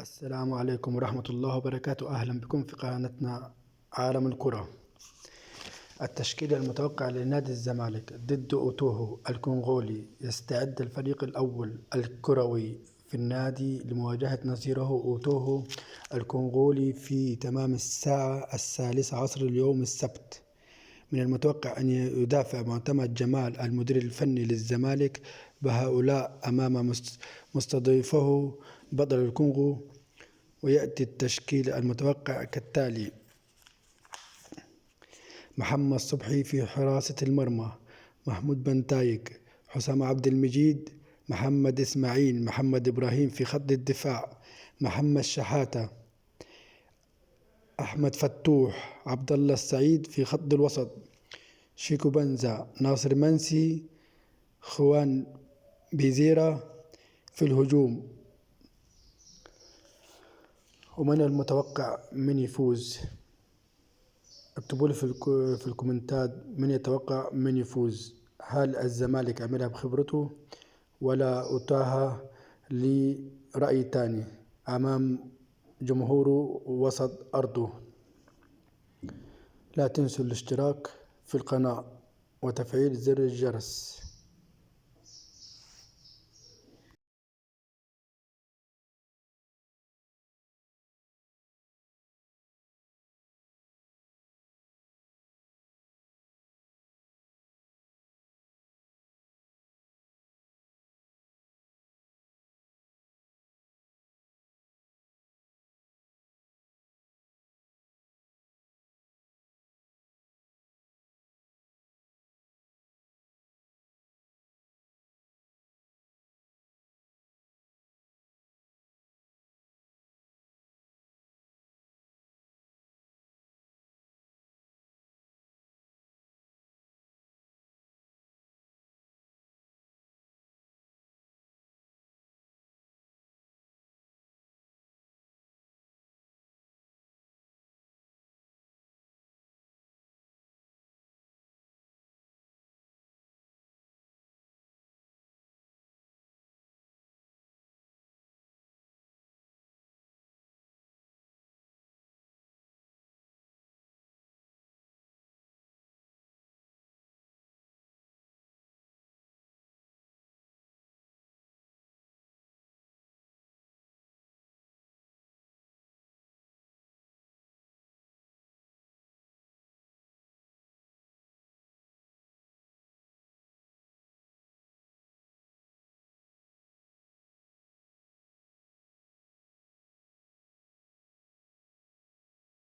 السلام عليكم ورحمة الله وبركاته. أهلا بكم في قناتنا عالم الكرة. التشكيل المتوقع لنادي الزمالك: ضد أوتوهو الكونغولي، يستعد الفريق الأول الكروي في النادي لمواجهة نظيره أوتوهو الكونغولي في تمام الساعة 13:00 اليوم السبت. من المتوقع أن يدافع معتمد جمال المدير الفني للزمالك بهؤلاء أمام مستضيفه بطل الكونغو. ويأتي التشكيل المتوقع كالتالي: محمد صبحي في حراسة المرمى، محمود بنتايك، حسام عبد المجيد، محمد إسماعيل، محمد إبراهيم في خط الدفاع، محمد شحاتة، أحمد فتوح، عبد الله السعيد في خط الوسط، شيكو بنزا، ناصر منسي، خوان بيزيرا في الهجوم. ومن المتوقع من يفوز؟ اكتبوا لي في الكومنتات من يتوقع من يفوز. هل الزمالك عملها بخبرته ولا أوتاها لرأي تاني أمام جمهوره وسط أرضه؟ لا تنسوا الاشتراك في القناة وتفعيل زر الجرس.